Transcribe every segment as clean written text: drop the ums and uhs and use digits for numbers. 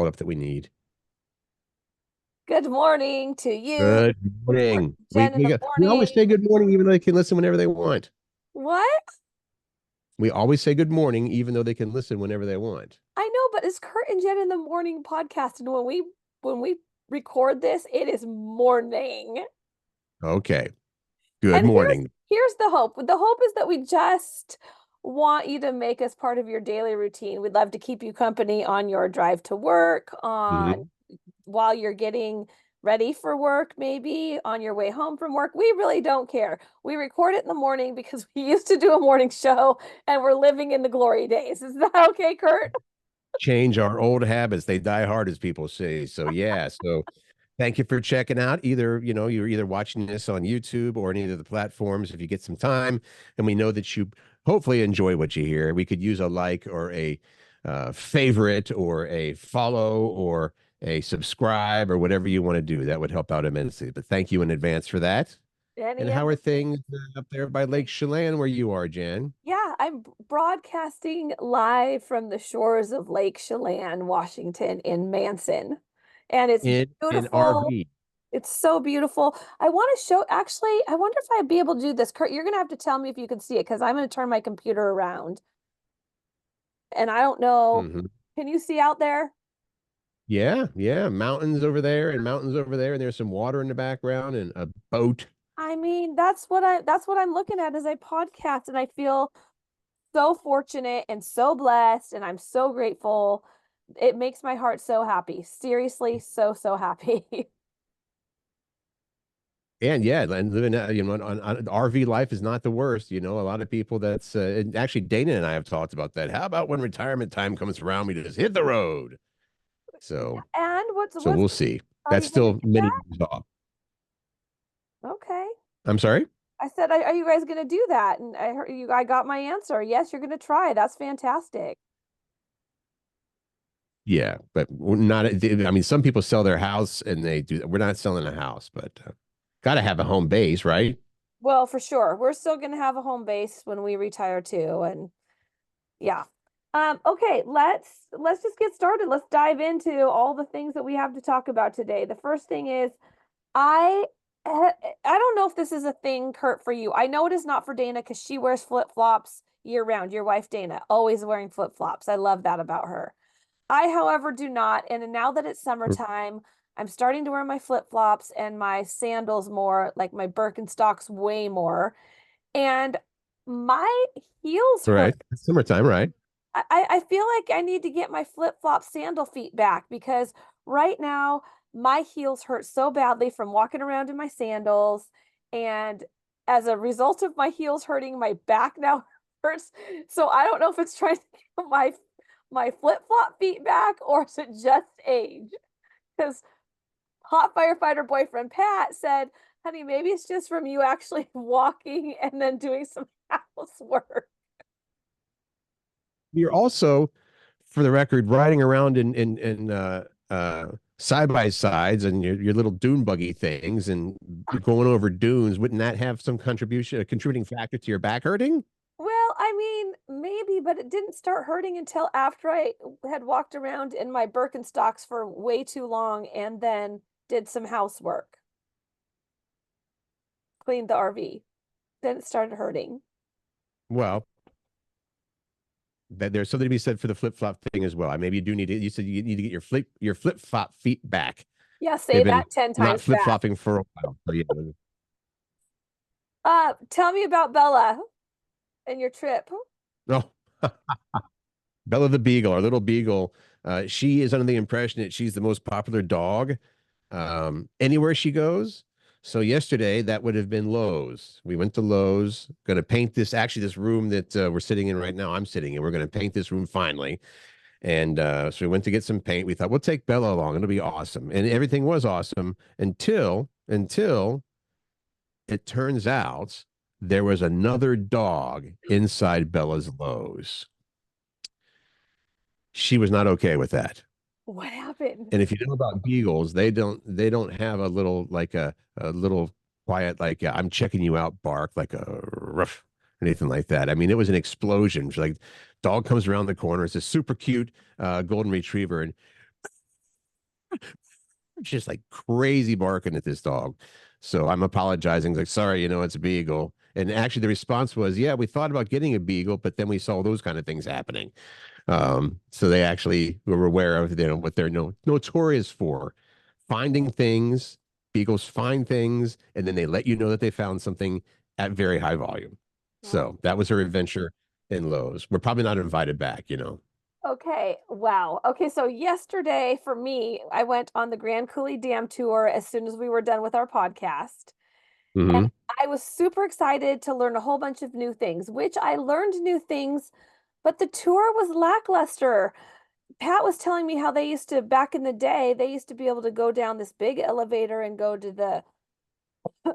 up that we need. Good morning to you. Good Good morning, morning. We Jen, in we the got, we always morning. say good morning, even though they can listen whenever they want. What? We always say good morning, even though they can listen whenever they want. I know, but it's Curt and Jen in the morning podcast, and when we record this, it is morning. Okay. Good And here's morning. here's the hope. The hope is that we just want you to make us part of your daily routine. We'd love to keep you company on your drive to work, on Mhm. while you're getting ready for work, maybe on your way home from work. We really don't care. We record it in the morning because we used to do a morning show and we're living in the glory days. Is that okay, Curt? Change our old habits. They die hard, as people say. So yeah. So thank you for checking out. Either, you're either watching this on YouTube or any of the platforms if you get some time. And we know that you hopefully enjoy what you hear. We could use a like or a favorite or a follow or a subscribe or whatever you want to do. That would help out immensely. But thank you in advance for that. And Any how of are the things up there by Lake Chelan where you are, Jan? Yeah, I'm broadcasting live from the shores of Lake Chelan, Washington in Manson. And it's In beautiful. RV. It's so beautiful. I want to show, actually, I wonder if I'd be able to do this. Curt, you're going to have to tell me if you can see it because I'm going to turn my computer around. And I don't know. Hmm. Can you see out there? Yeah, yeah. Mountains over there and mountains over there, and there's some water in the background and a boat. I mean, that's what I'm looking at as a podcast, and I feel so fortunate and so blessed, and I'm so grateful. It makes my heart so happy. Seriously, so happy. And yeah, and living, on RV life is not the worst. A lot of people and actually Dana and I have talked about that. How about when retirement time comes around, we just hit the road? So, And so we'll see. are That's you gonna still do many that? years off. Okay. I'm sorry. I said, are you guys gonna do that? And I heard you, I got my answer. Yes, you're gonna try. That's fantastic. Yeah, but we're not. I mean, some people sell their house and they do. We're not selling a house, but got to have a home base, right? Well, for sure. We're still gonna have a home base when we retire too. And yeah. Okay, let's just get started. Let's dive into all the things that we have to talk about today. The first thing is I I don't know if this is a thing, Curt, for you. I know it is not for Dana because she wears flip-flops year round. Your wife, Dana, always wearing flip-flops. I love that about her. I, however, do not. And now that it's summertime, I'm starting to wear my flip-flops and my sandals more, like my Birkenstocks way more. And my heels hurt. Right. It's summertime, right? I feel like I need to get my flip-flop sandal feet back because right now my heels hurt so badly from walking around in my sandals. And as a result of my heels hurting, my back now hurts. So I don't know if it's trying to get my flip-flop feet back or is it just age? Because hot firefighter boyfriend Pat said, honey, maybe it's just from you actually walking and then doing some housework. You're also, for the record, riding around in side by sides and your little dune buggy things and going over dunes. Wouldn't that have some contribution, a contributing factor to your back hurting? Well, I mean, maybe, but it didn't start hurting until after I had walked around in my Birkenstocks for way too long and then did some housework, cleaned the RV. Then it started hurting. Well, that there's something to be said for the flip flop thing as well. Maybe you do need it. You said you need to get your flip flop feet back. Yeah, say They've been that 10 not times flip fast. flopping for a while. So yeah. Tell me about Bella and your trip. No. Bella the Beagle, our little Beagle. She is under the impression that she's the most popular dog anywhere she goes. So yesterday, that would have been Lowe's. We went to Lowe's, going to paint this room that we're sitting in right now. I'm sitting in. We're going to paint this room finally. And so we went to get some paint. We thought we'll take Bella along. It'll be awesome. And everything was awesome until it turns out there was another dog inside Bella's Lowe's. She was not okay with that. What happened? And if you know about beagles, they don't have a little like a little quiet like I'm checking you out bark like a ruff anything like that. I mean, it was an explosion. Like dog comes around the corner. It's a super cute golden retriever, and just like crazy barking at this dog. So I'm apologizing. Like, sorry, it's a beagle. And actually, the response was, yeah, we thought about getting a beagle, but then we saw those kind of things happening. So they actually were aware of, what they're notorious for, finding things. Beagles find things, and then they let you know that they found something at very high volume. Oh. So that was her adventure in Lowe's. We're probably not invited back. Okay, wow. Okay, so yesterday for me, I went on the Grand Coulee Dam tour as soon as we were done with our podcast. And Hmm. I was super excited to learn a whole bunch of new things, which I learned new things, but the tour was lackluster. Pat was telling me how they used to, back in the day, they used to be able to go down this big elevator and go to the,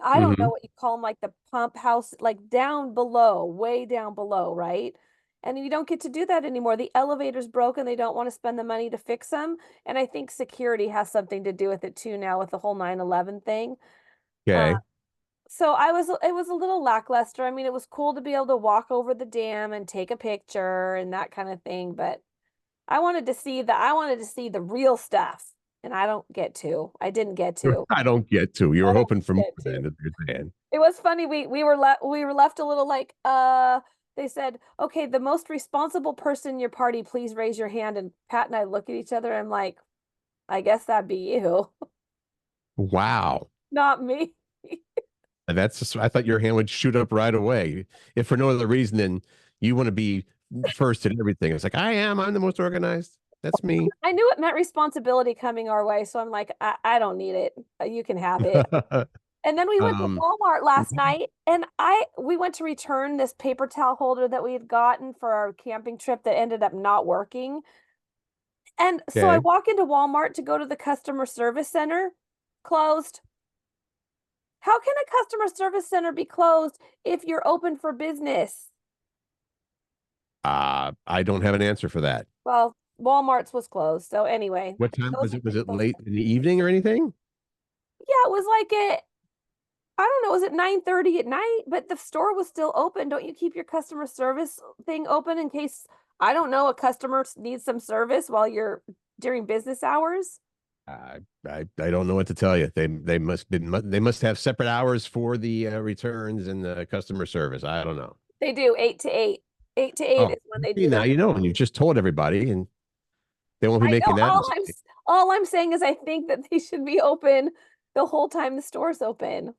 I don't know Hmm. what you call them, like the pump house, like down below, way down below, right? And you don't get to do that anymore. The elevator's broken. They don't want to spend the money to fix them. And I think security has something to do with it too now with the whole 9/11 thing. Uh, Okay. so it was a little lackluster. I mean, it was cool to be able to walk over the dam and take a picture and that kind of thing, but I wanted to see the real stuff, and I don't get to. I didn't get to. I don't get to. You I were don't hoping for more get to. than you're saying. It was funny. We were left a little like they said, "Okay, the most responsible person in your party, please raise your hand." And Pat and I look at each other. I'm like, "I guess that'd be you, Wow. not me." That's just, I thought your hand would shoot up right away. If for no other reason than you want to be first in everything. It's like, I'm the most organized. That's me. I knew it meant responsibility coming our way, so I'm like, I don't need it. You can have it. And then we went to Um, Walmart last night and we went to return this paper towel holder that we had gotten for our camping trip that ended up not working. And so I okay. walk into Walmart to go to the customer service center, closed. How can a customer service center be closed if you're open for business? I don't have an answer for that. Well, Walmart's was closed. So anyway, What time those was are it? Was it those. late in the evening or anything? Yeah, it was like I don't know, was it 9:30 at night? But the store was still open. Don't you keep your customer service thing open in case, I don't know, a customer needs some service while you're during business hours? I don't know what to tell you. They must have separate hours for the returns and the customer service. I don't know. They do 8 to 8. 8 to 8 Oh, is when they see, do now their. you know, and you've just told everybody, and they won't be I know making that mistake. all I'm saying is I think that they should be open the whole time the store's open.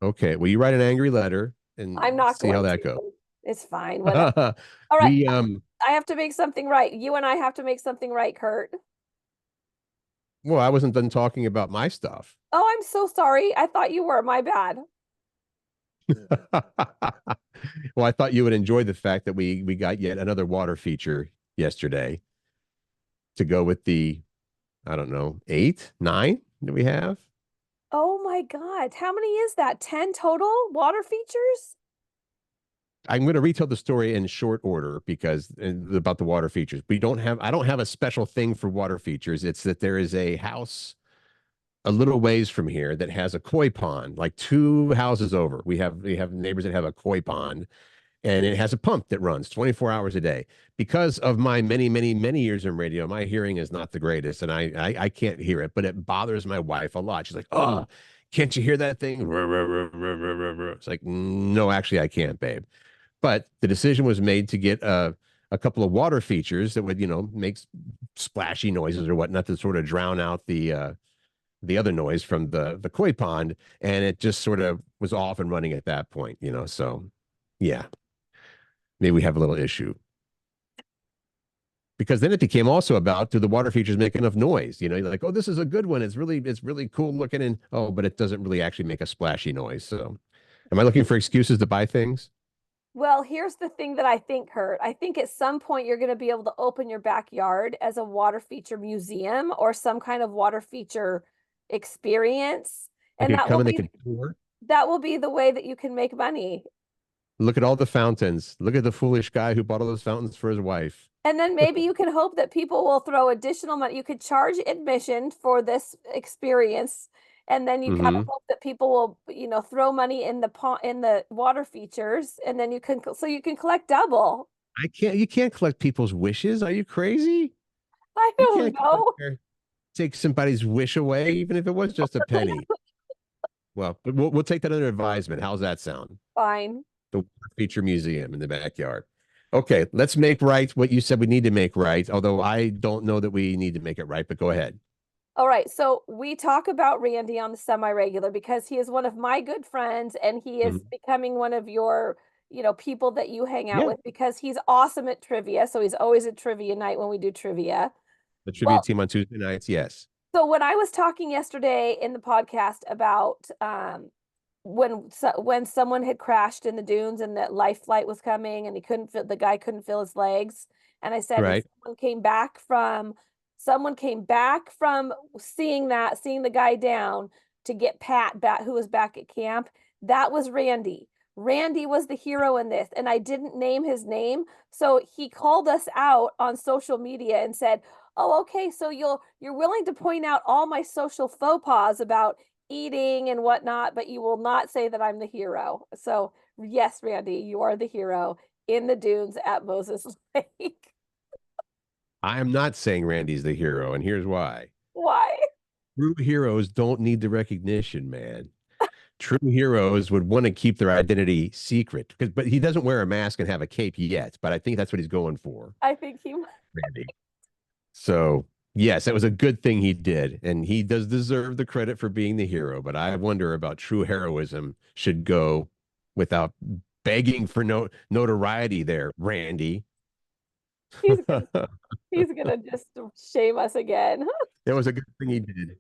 Okay, well, you write an angry letter I'm and not see how going that goes. to. It's fine, whatever. All right, we I have to make something right. You and I have to make something right, Curt. Well, I wasn't done talking about my stuff. Oh, I'm so sorry. I thought you were. My bad. Well, I thought you would enjoy the fact that we got yet another water feature yesterday to go with the, I don't know, eight, nine that we have. Oh my God. How many is that? 10 total water features? I'm going to retell the story in short order because about the water features. I don't have a special thing for water features. It's that there is a house a little ways from here that has a koi pond, like two houses over. We have neighbors that have a koi pond, and it has a pump that runs 24 hours a day. Because of my many, many, many years in radio, my hearing is not the greatest, and I can't hear it, but it bothers my wife a lot. She's like, "Oh, can't you hear that thing?" It's like, no, actually, I can't, babe. But the decision was made to get a couple of water features that would, make splashy noises or whatnot to sort of drown out the other noise from the koi pond, and it just sort of was off and running at that point. So yeah, maybe we have a little issue because then it became also about, do the water features make enough noise? You're like, oh, this is a good one. It's really cool looking, and oh, but it doesn't really actually make a splashy noise. So am I looking for excuses to buy things? Well, here's the thing that I think, Hurt. I think at some point you're going to be able to open your backyard as a water feature museum or some kind of water feature experience. They And could come and they could tour. that will be the way that you can make money. Look at all the fountains. Look at the foolish guy who bought all those fountains for his wife. And then maybe you can hope that people will throw additional money. You could charge admission for this experience, and then you kind of Hmm. hope that people will, throw money in the pond in the water features, and then you can collect double. You can't collect people's wishes. Are you crazy? I You don't can't go out know. there. take somebody's wish away, even if it was just a penny. Well, but we'll take that under advisement. How's that sound? Fine. The feature museum in the backyard. Okay, let's make right what you said we need to make right. Although I don't know that we need to make it right, but go ahead. All right. So we talk about Randy on the semi-regular because he is one of my good friends and he is Mhm. becoming one of your, people that you hang out Yeah, with because he's awesome at trivia. So he's always at trivia night when we do trivia. the trivia Well, team on Tuesday nights. Yes, so when I was talking yesterday in the podcast about when someone had crashed in the dunes and that life flight was coming and the guy couldn't feel his legs, and I said, and right. someone came back from seeing the guy down to get Pat back, who was back at camp. That was Randy. Randy was the hero in this, and I didn't name his name. So he called us out on social media and said, "Oh, okay, so you're willing to point out all my social faux pas about eating and whatnot, but you will not say that I'm the hero." So yes, Randy, you are the hero in the dunes at Moses Lake. I am not saying Randy's the hero, and here's why. Why? True heroes don't need the recognition, man. True heroes would want to keep their identity secret because, but he doesn't wear a mask and have a cape yet. But I think that's what he's going for, I think he Randy. So yes, that was a good thing he did, and he does deserve the credit for being the hero. But I wonder about true heroism should go without begging for notoriety there, Randy. he's gonna he's gonna just shame us again. It was a good thing he did.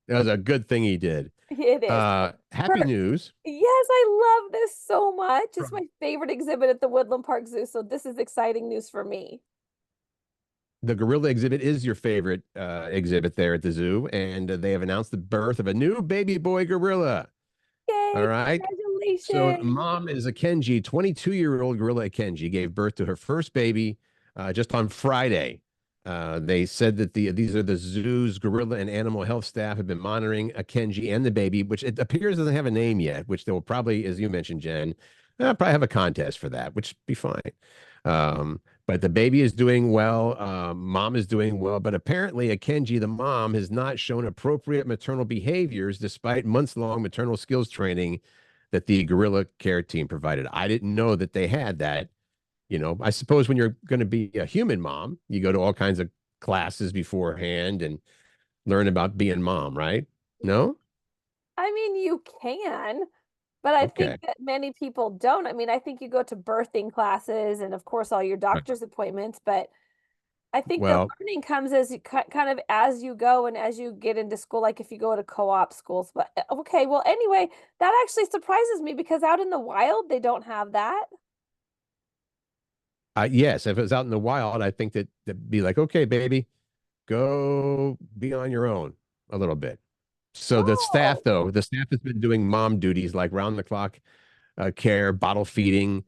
It was a good thing he did. It is. Happy Curt, news. yes, I love this so much. It's my favorite exhibit at the Woodland Park Zoo, so this is exciting news for me. The gorilla exhibit is your favorite exhibit there at the zoo, and they have announced the birth of a new baby boy gorilla. All Yay, right. So congratulations. mom is a Kenji, 22-year-old gorilla Kenji, gave birth to her first baby just on Friday. They said that these are the zoo's gorilla and animal health staff have been monitoring a Kenji and the baby, which it appears doesn't have a name yet, which they will probably, as you mentioned, Jen, probably have a contest for that, which would be fine. But the baby is doing well. Mom is doing well. But apparently, Akenji, the mom, has not shown appropriate maternal behaviors despite months-long maternal skills training that the gorilla care team provided. I didn't know that they had that. I suppose when you're going to be a human mom, you go to all kinds of classes beforehand and learn about being mom, right? No? I mean, you can, but I think Okay. that many people don't. I mean, I think you go to birthing classes and, of course, all your Right. doctor's appointments, but I think the Well, learning comes as you kind of as you go and as you get into school, like if you go to co-op schools. But okay, well, anyway, that actually surprises me because out in the wild, they don't have that. yes, if it was out in the wild, I think that'd be like, okay, baby, go be on your own a little bit. So Oh, the staff has been doing mom duties like round the clock care, bottle feeding,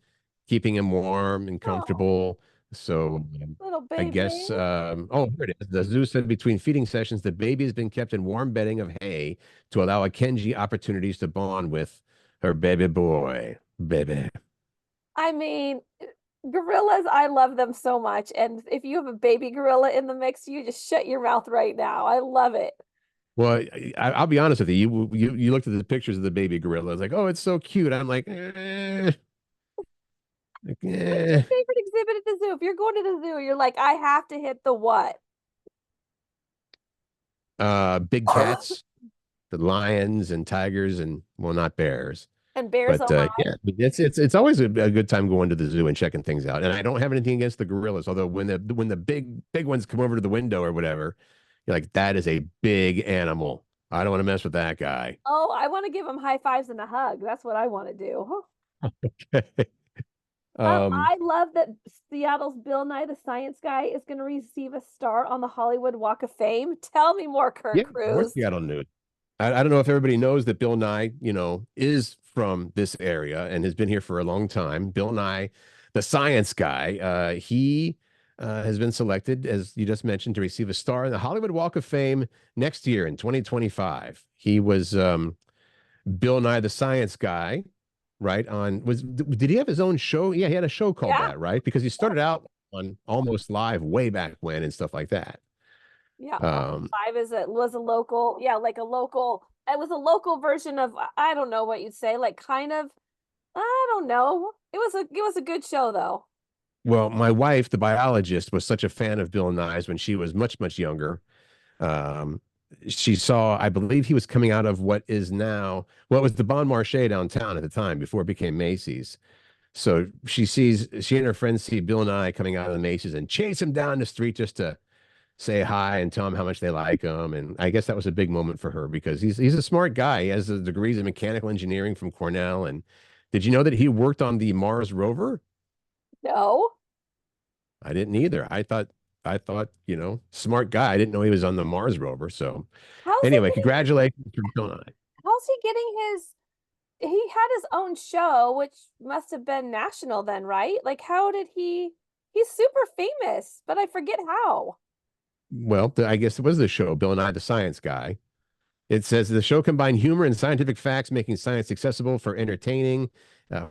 keeping him warm and oh, comfortable. So little I baby. guess, oh, here it is. The zoo said between feeding sessions, the baby has been kept in warm bedding of hay to allow a Kenji opportunities to bond with her baby boy. Baby. I mean, gorillas, I love them so much. And if you have a baby gorilla in the mix, you just shut your mouth right now. I love it. Well, I'll be honest with you. You looked at the pictures of the baby gorilla. It's like, oh, it's so cute. I'm like, like, What's your favorite exhibit at the zoo? If you're going to the zoo, you're like, I have to hit the what? big cats, the lions and tigers, and well, not bears. And bears, But oh my. yeah, it's always a good time going to the zoo and checking things out. And I don't have anything against the gorillas, although when the big ones come over to the window or whatever, you're like, that is a big animal. I don't want to mess with that guy. Oh, I want to give him high fives and a hug. That's what I want to do. Um, I love that Seattle's Bill Nye the Science Guy is going to receive a star on the Hollywood Walk of Fame. Tell me more, Kurt yeah, more Cruz. Seattle news. I don't know if everybody knows that Bill Nye, is from this area and has been here for a long time. Bill Nye, the science guy, he has been selected, as you just mentioned, to receive a star in the Hollywood Walk of Fame next year in 2025. He was Bill Nye, the science guy, right? Did he have his own show? Yeah, he had a show called Yeah. that, right? Because he started out on Almost Live way back when and stuff like that. Yeah, Um, 5 was a local, yeah, like a local. It was a local version of I don't know what you'd say, like kind of. I don't know. It was a good show though. well, my wife, the biologist, was such a fan of Bill Nye's when she was much, much younger. Um, she saw, I believe he was coming out of what is now, well, it was the Bon Marché downtown at the time before it became Macy's. So she and her friends see Bill Nye coming out of the Macy's and chase him down the street just to say hi and tell him how much they like him. And I guess that was a big moment for her because he's a smart guy. He has the degrees in mechanical engineering from Cornell. And did you know that he worked on the Mars rover? No. I didn't either. I thought, smart guy. I didn't know he was on the Mars rover. So How's he anyway, getting congratulations for Bill Nye. how's he getting he had his own show, which must have been national then, right? Like how did he's super famous, but I forget how. Well, I guess it was the show, Bill Nye the Science Guy. It says the show combined humor and scientific facts, making science accessible for entertaining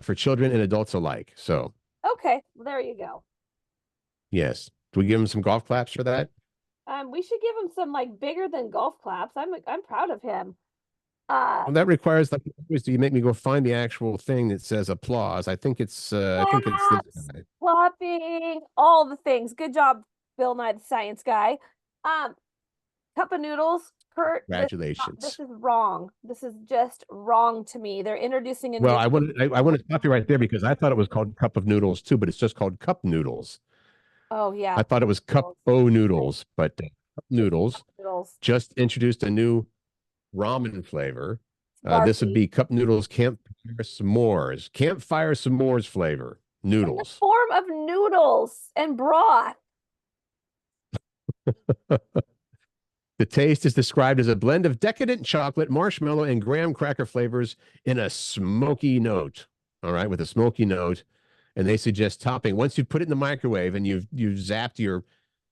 for children and adults alike. So, Okay, well, there you go. yes. Do we give him some golf claps for that? We should give him some like bigger than golf claps. I'm proud of him. Uh, Well, that requires like always, do you make me go find the actual thing that says applause? I think it's this claps, guy. clapping, all the things. Good job, Bill Nye the Science Guy. Um, Cup of noodles, Curt. This Congratulations. is wrong. This is just wrong to me. They're introducing a Well, new. I want to stop you right there because I thought it was called cup of noodles too, but it's just called cup noodles. Oh I yeah, thought it was cup noodles. o noodles, but cup It's cup noodles noodles. just introduced a new ramen flavor. It's This would barky. be cup noodles campfire s'mores, campfire s'mores flavor In the noodles. form of noodles and broth. The taste is described as a blend of decadent chocolate, marshmallow, and graham cracker flavors in a smoky note. All right, with a smoky note. And they suggest topping. Once you put it in the microwave and you've zapped your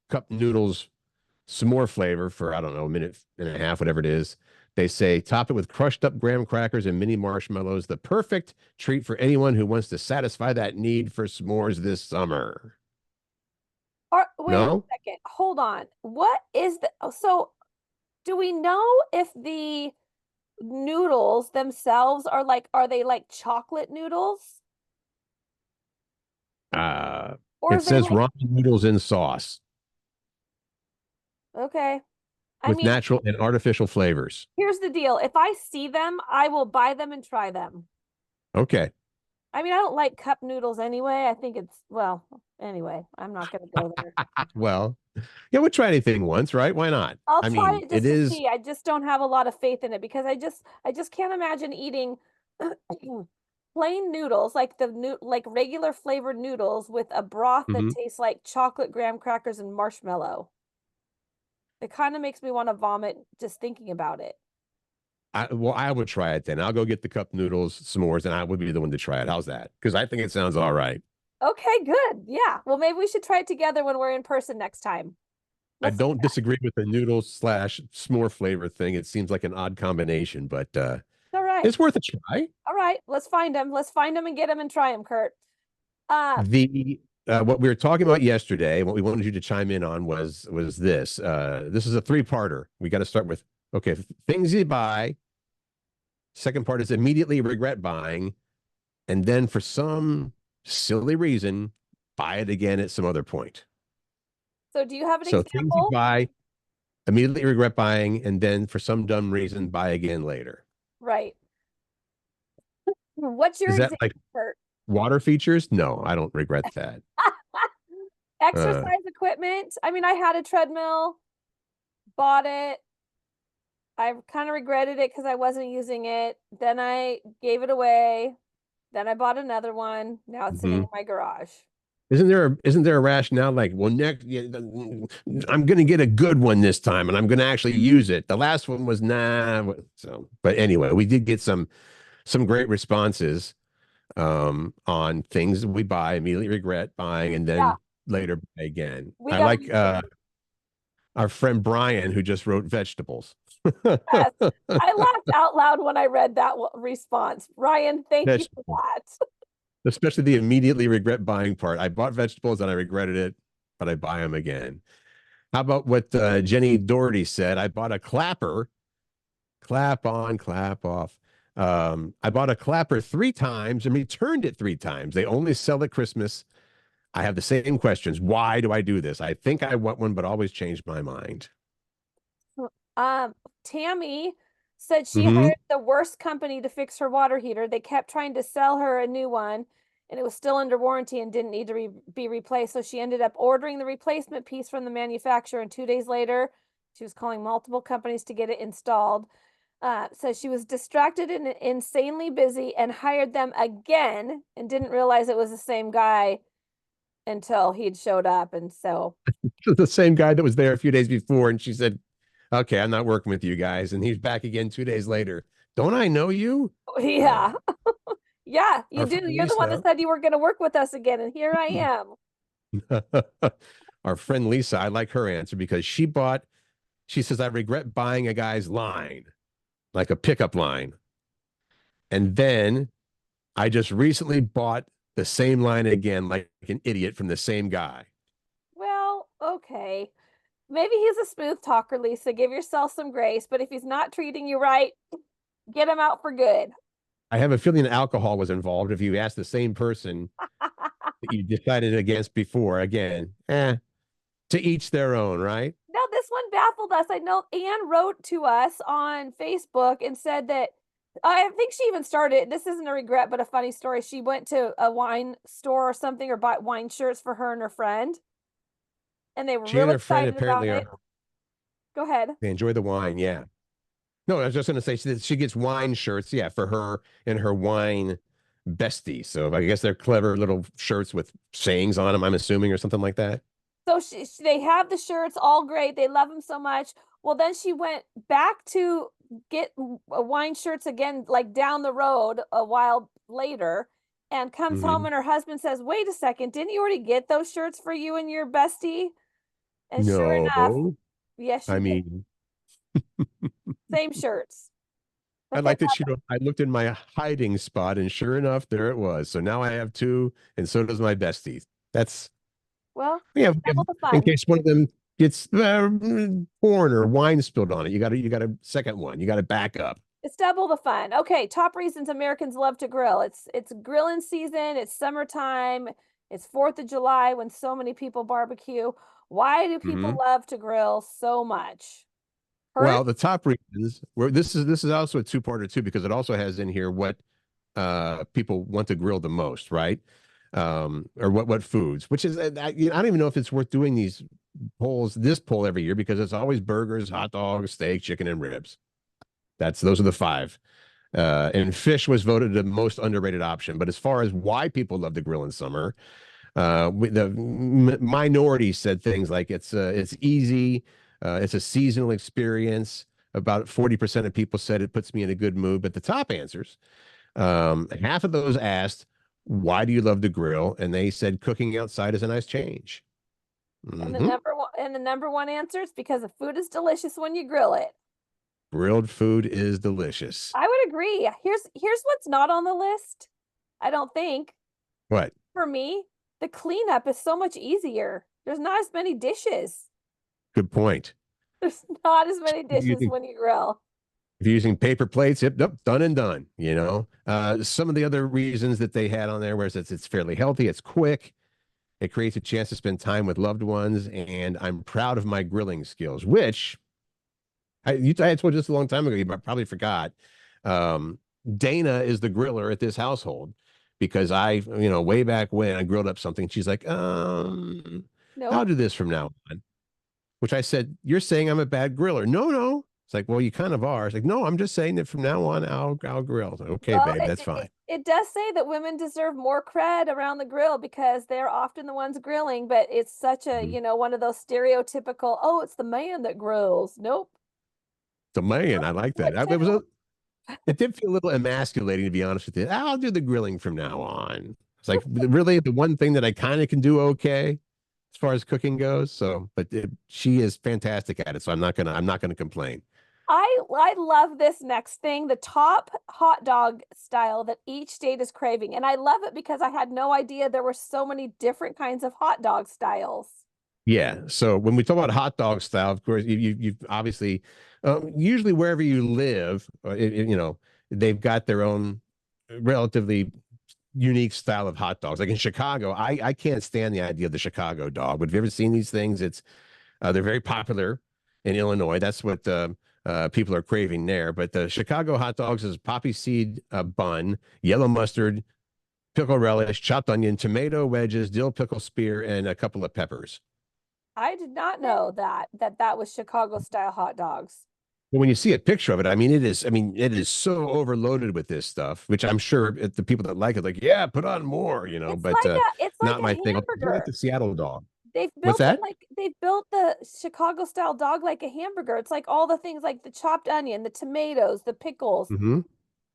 cup noodles some more flavor for, I don't know, a minute and a half, whatever it is. They say top it with crushed up graham crackers and mini marshmallows, the perfect treat for anyone who wants to satisfy that need for s'mores this summer. Or wait a No? second. Hold on. What is the so do we know if the noodles themselves are they like chocolate noodles? Uh, Or it are they says like ramen noodles in sauce okay. I with mean, natural and artificial flavors. here's the deal. If I see them, I will buy them and try them. Okay. I mean, I don't like cup noodles anyway. I think it's well, anyway, I'm not gonna go there. Well, yeah, we'll try anything once, right? Why not? I'll I try mean, it it just to is. see. I just don't have a lot of faith in it because I just can't imagine eating plain noodles like like regular flavored noodles with a broth that Mhm. tastes like chocolate graham crackers and marshmallow. It kind of makes me want to vomit just thinking about it. Well, I would try it then. I'll go get the cup noodles, s'mores, and I would be the one to try it. How's that? Because I think it sounds all right. Okay, good. Yeah. Well, maybe we should try it together when we're in person next time. I Let's do don't that. disagree with the noodles slash s'more flavor thing. It seems like an odd combination, but All right. it's worth a try. All right. Let's find them. Let's find them and get them and try them, Curt. Uh, The What we were talking about yesterday, what we wanted you to chime in on was this. This is a three-parter. We got to start with okay, things you buy. Second part is immediately regret buying, and then for some silly reason, buy it again at some other point. so do you have an So things you example? buy, immediately regret buying, and then for some dumb reason, buy again later. Right. What's your Is that example, like Curt? water features? No, I don't regret that. Uh, Exercise equipment. I mean, I had a treadmill, bought it. I kind of regretted it because I wasn't using it. Then I gave it away. Then I bought another one. Now it's sitting in mhm. my garage. Isn't there a rationale like, well, next yeah, I'm going to get a good one this time, and I'm going to actually use it. The last one was nah. So, but anyway, we did get some great responses on things that we buy, immediately regret buying, and Yeah, then later buy again. we I got like them. our friend Brian who just wrote vegetables. Yes. I laughed out loud when I read that response. Ryan, thank you for Vegetables, that. especially the immediately regret buying part. I bought vegetables and I regretted it, but I buy them again. How about what Jenny Doherty said? I bought a clapper, clap on, clap off. I bought a clapper 3 times and returned it 3 times. They only sell at Christmas. I have the same questions. Why do I do this? I think I want one, but always change my mind. Um, Tammy said she Hmm. hired the worst company to fix her water heater. They kept trying to sell her a new one, and it was still under warranty and didn't need to be replaced. So she ended up ordering the replacement piece from the manufacturer, and 2 days later, she was calling multiple companies to get it installed. So she was distracted and insanely busy and hired them again and didn't realize it was the same guy until he'd showed up. And so, The same guy that was there a few days before, and she said, "Okay, I'm not working with you guys." And he's back again 2 days later. Don't I know you? yeah. Uh, Yeah, you our do. friend You're the one that Lisa, said you were going to work with us again, and here I am. our friend Lisa, I like her answer because she says, I regret buying a guy's line, like a pickup line. And then I just recently bought the same line again, like an idiot from the same guy. Well, okay. Maybe he's a smooth talker, Lisa. Give yourself some grace, but if he's not treating you right, get him out for good. I have a feeling alcohol was involved. If you ask the same person that you decided against before, again, to each their own, right? No, this one baffled us. I know Anne wrote to us on Facebook and said that I think she even started. This isn't a regret, but a funny story. She went to a wine store or something or bought wine shirts for her and her friend, and they were She real and her friend excited about apparently it. are, Go ahead. they enjoy the wine. Yeah. No, I was just going to say she gets wine shirts. Yeah. For her and her wine bestie. So I guess they're clever little shirts with sayings on them, I'm assuming, or something like that. So they have the shirts, all great. They love them so much. Well, then she went back to get wine shirts again, like down the road a while later, and comes home Hmm. and her husband says, "Wait a second, didn't you already get those shirts for you and your bestie?" And sure enough, No, yes, she I did. mean, Same shirts, I but they like that love them. I looked in my hiding spot and sure enough, there it was. So now I have two, and so does my bestie. That's, Well, yeah, it's double the in fun. case one of them gets corn or wine spilled on it. You got a second one. You got to back up. It's double the fun. Okay, top reasons Americans love to grill. It's grilling season, it's summertime, it's 4th of July when so many people barbecue. Why do people Hmm. love to grill so much? Kurt? Well, the top reasons where this is also a two-parter too, because it also has in here what people want to grill the most, right? Or what foods, which is I don't even know if it's worth doing this poll every year because it's always burgers, hot dogs, steak, chicken, and ribs. Those are the five. And fish was voted the most underrated option. But as far as why people love to grill in summer, the minority said things like it's easy, it's a seasonal experience. About 40% of people said it puts me in a good mood. But the top answers, half of those asked, "Why do you love to grill?" And they said cooking outside is a nice change. And Hmm. the number one answer is because the food is delicious when you grill it. Grilled food is delicious. I would agree. Here's what's not on the list. I don't think. What? For me, the cleanup is so much easier. There's not as many dishes. Good point. There's not as many If you're dishes using, when you grill. if you're using paper plates, yep, done and done. Some of the other reasons that they had on there was it's fairly healthy, it's quick, it creates a chance to spend time with loved ones, and I'm proud of my grilling skills, which I had told you this a long time ago, you probably forgot. Um, Dana is the griller at this household because way back when I grilled up something, she's like, I'll Nope. do this from now on. Which I said, "You're saying I'm a bad griller." No, no. It's like, well, you kind of are. It's like, no, I'm just saying that from now on, I'll grill. Like, okay, Well, babe, that's fine. it does say that women deserve more cred around the grill because they're often the ones grilling, but it's such a, Mhm. one of those stereotypical, oh, it's the man that grills. Nope. So man, I like Do that. it too. It did feel a little emasculating to be honest with you. I'll do the grilling from now on. It's like really the one thing that I kind of can do okay as far as cooking goes. So, but she is fantastic at it. So I'm not gonna complain. I love this next thing, the top hot dog style that each state is craving. And I love it because I had no idea there were so many different kinds of hot dog styles. Yeah. So when we talk about hot dog style, of course, you've obviously, usually wherever you live, they've got their own relatively unique style of hot dogs. Like in Chicago, I can't stand the idea of the Chicago dog. But have you ever seen these things? They're very popular in Illinois. That's what people are craving there. But the Chicago hot dogs is poppy seed bun, yellow mustard, pickle relish, chopped onion, tomato wedges, dill pickle spear, and a couple of peppers. I did not know that was Chicago style hot dogs. But when you see a picture of it, it is so overloaded with this stuff, which I'm sure the people that like it, like, yeah, put on more, but It's like not a my thing. I like hamburger. the Seattle dog. They've What's built it that? like they've built the Chicago style dog like a hamburger. It's like all the things like the chopped onion, the tomatoes, the pickles, Mm-hmm. and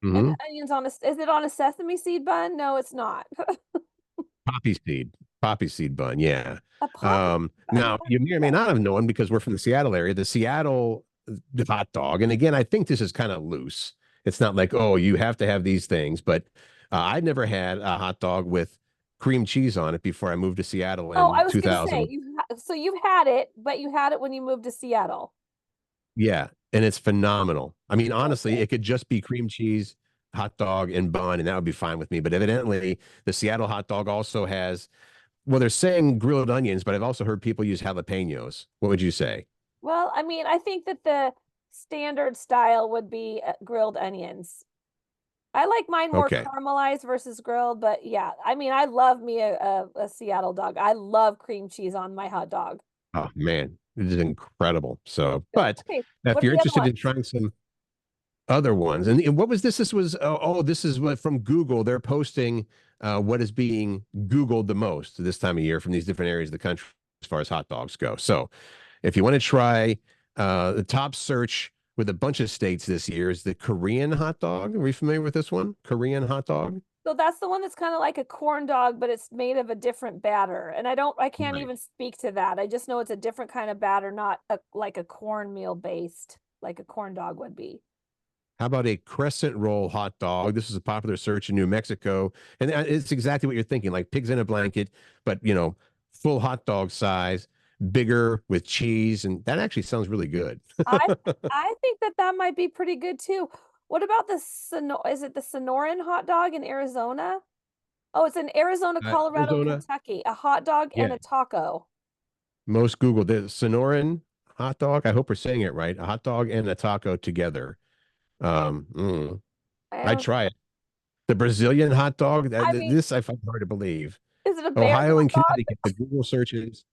Mm-hmm. the onions on a, is it on a sesame seed bun? No, it's not. Poppy seed. Poppy seed bun. Yeah. A poppy bun. Now you may or may not have known because we're from the Seattle area, the Seattle hot dog. And again, I think this is kind of loose. It's not like, oh, you have to have these things, but I'd never had a hot dog with cream cheese on it before I moved to Seattle Oh, I in was gonna say 2000. so you've had it, but you had it when you moved to Seattle. Yeah, and it's phenomenal. I mean, honestly, Okay. it could just be cream cheese, hot dog, and bun, and that would be fine with me. But evidently, the Seattle hot dog also has, well, they're saying grilled onions, but I've also heard people use jalapenos. What would you say? Well, I mean, I think that the standard style would be grilled onions. I like mine more Okay. caramelized versus grilled, but yeah, I mean, I love me a Seattle dog. I love cream cheese on my hot dog. Oh man, it is incredible. So, Good. but Okay, if what are you're the other interested in ones? trying some other ones, and what was this? This was this is what from Google. They're posting what is being Googled the most this time of year from these different areas of the country as far as hot dogs go. So, if you want to try the top search with a bunch of states this year is the Korean hot dog. Are we familiar with this one? Korean hot dog? So that's the one that's kind of like a corn dog, but it's made of a different batter. And I can't Right. even speak to that. I just know it's a different kind of batter, not like a cornmeal based, like a corn dog would be. How about a crescent roll hot dog? This is a popular search in New Mexico. And it's exactly what you're thinking, like pigs in a blanket, but full hot dog size, bigger with cheese. And that actually sounds really good. I I think that that might be pretty good too. What about the is it the Sonoran hot dog in Arizona? Oh, it's in Arizona, Colorado, Arizona. Kentucky. A hot dog Yeah. and a taco. Most Google the Sonoran hot dog. I hope we're saying it right. A hot dog and a taco together. I I'd don't, try it. The Brazilian hot dog. I mean, This I find hard to believe. is it a bear Ohio and hot Connecticut, the Google searches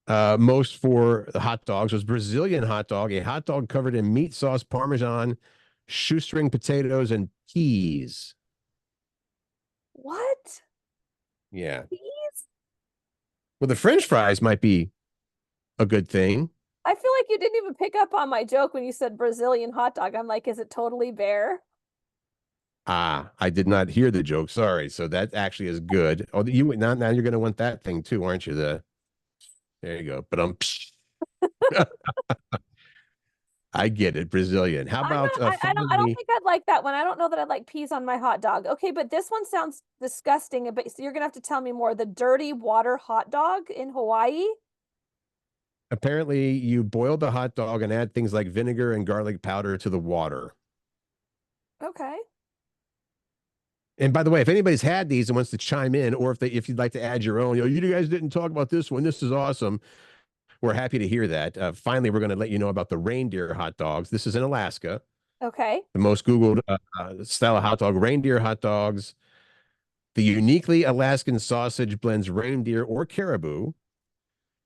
most for the hot dogs was Brazilian hot dog, a hot dog covered in meat sauce, Parmesan, shoestring potatoes, and peas. dog? What? Yeah. Peas? Well, the French fries might be a good thing. I feel like you didn't even pick up on my joke when you said Brazilian hot dog. I'm like, is it totally bear? Ah, I did not hear the joke. Sorry. So that actually is good. Oh, you now you're going to want that thing too, aren't you? There you go. But I get it. Brazilian. How I'm about not, I don't finally? think I'd like that one. I don't know that I'd like peas on my hot dog. Okay, but this one sounds disgusting. But so you're gonna have to tell me more. The dirty water hot dog in Hawaii? Apparently, you boil the hot dog and add things like vinegar and garlic powder to the water. Okay. And by the way, if anybody's had these and wants to chime in, or if you'd like to add your own, you guys didn't talk about this one. This is awesome. We're happy to hear that. Finally, we're going to let you know about the reindeer hot dogs. This is in Alaska. Okay. The most Googled style of hot dog, reindeer hot dogs. The uniquely Alaskan sausage blends reindeer or caribou.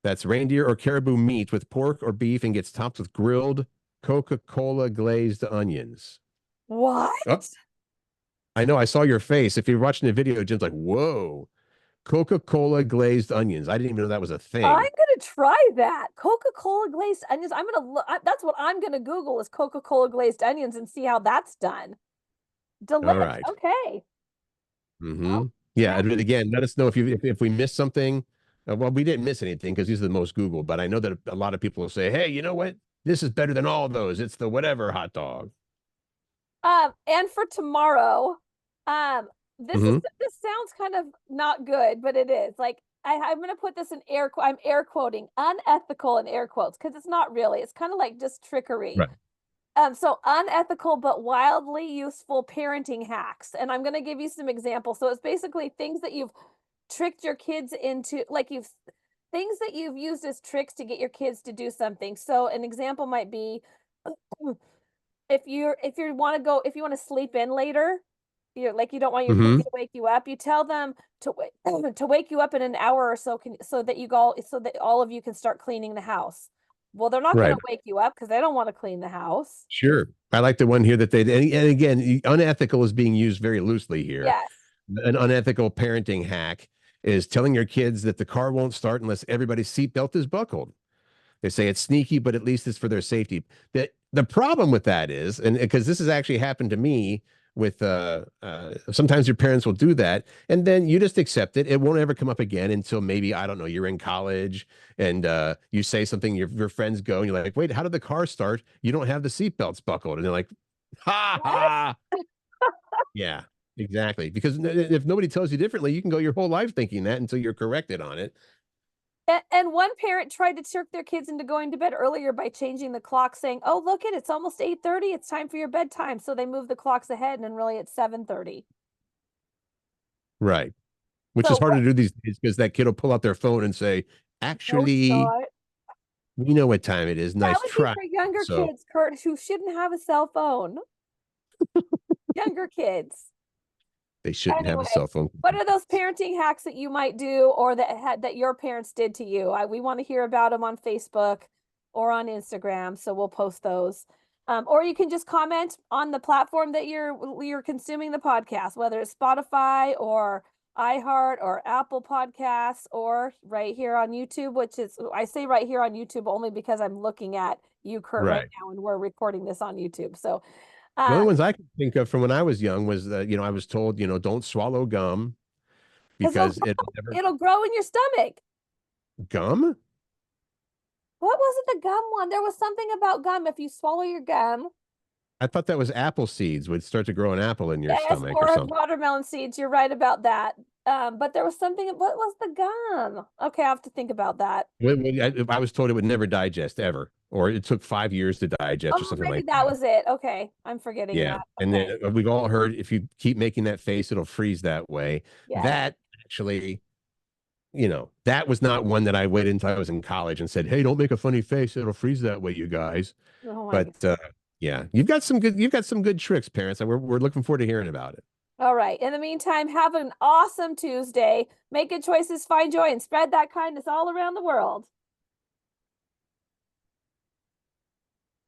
That's reindeer or caribou meat with pork or beef and gets topped with grilled Coca-Cola glazed onions. Oh, What? I know. I saw your face. If you're watching the video, Jim's like, whoa, Coca-Cola glazed onions. I didn't even know that was a I'm thing. gonna try that. Coca-Cola glazed onions. I'm gonna look. That's what I'm gonna Google is Coca-Cola glazed onions and see how that's done. All Delish. right. Okay. Mm-hmm. Well, Yeah. now And again, let us know if we missed something. Well, we didn't miss anything because these are the most Googled, but I know that a lot of people will say, hey, you know what? This is better than all those. It's the whatever hot dog. and for tomorrow, um, Mm-hmm. this sounds kind of not good, but it is like I'm going to put this in I'm air quoting unethical in air quotes because it's not really. It's kind of like just trickery. Right. So unethical but wildly useful parenting hacks. And I'm going to give you some examples. So it's basically things that you've tricked your kids into, like things that you've used as tricks to get your kids to do something. So an example might be if you want to go, if you want to sleep in later, you're like you don't want your kids Hmm. to wake you up, you tell them to wait to wake you up in an hour or so so that all of you can start cleaning the house. Well, they're not going Right. to wake you up because they don't want to clean the house. Sure. I like the one here that and again, unethical is being used very loosely here. Yes. An unethical parenting hack is telling your kids that the car won't start unless everybody's seatbelt is buckled. They say it's sneaky, but at least it's for their safety. The problem with that is, and because this has actually happened to me with sometimes your parents will do that, and then you just accept it. It won't ever come up again until maybe, I don't know, you're in college and you say something, your friends go, and you're like, wait, how did the car start? You don't have the seatbelts buckled. And they're like, ha What? ha. Yeah, exactly. Because if nobody tells you differently, you can go your whole life thinking that until you're corrected on it. And one parent tried to trick their kids into going to bed earlier by changing the clock, saying, "Oh, look it's almost 8:30. It's time for your bedtime." So they moved the clocks ahead, and really it's 7:30. Right. Which So is harder what? to do these days because that kid will pull out their phone and say, No, it's actually, not. we know what time it is. That Nice would be try. for younger So kids, Curt, who shouldn't have a cell phone. Younger kids. they shouldn't have a Anyway, cell phone. what are those parenting hacks that you might do or that your parents did to you? We want to hear about them on Facebook or on Instagram, so we'll post those. Or you can just comment on the platform that you're consuming the podcast, whether it's Spotify or iHeart or Apple Podcasts or right here on YouTube, which is I say right here on YouTube only because I'm looking at you, Curt, right Right. now, and we're recording this on YouTube. So The only uh ones I can think of from when I was young was, I was told, don't swallow gum because because it'll never it'll grow in your stomach. gum. What was it, the gum one? There was something about gum. If you swallow your gum, I thought that was apple seeds would start to grow an apple in your yes, stomach or or something. watermelon seeds. You're right about that. But there was something. What was the gum? Okay, I have to think about that. I was told it would never digest ever, or it took 5 years to digest or Oh, something maybe like that that. was it. Okay, I'm forgetting Yeah. that. And Okay, then we've all heard if you keep making that face, it'll freeze that way. yes. That actually, that was not one that I waited until I was in college and said, hey, don't make a funny face. It'll freeze that way, you guys. Oh my God. But yeah, you've got some good tricks, parents, and we're looking forward to hearing about it. All right. In the meantime, have an awesome Tuesday. Make good choices, find joy, and spread that kindness all around the world.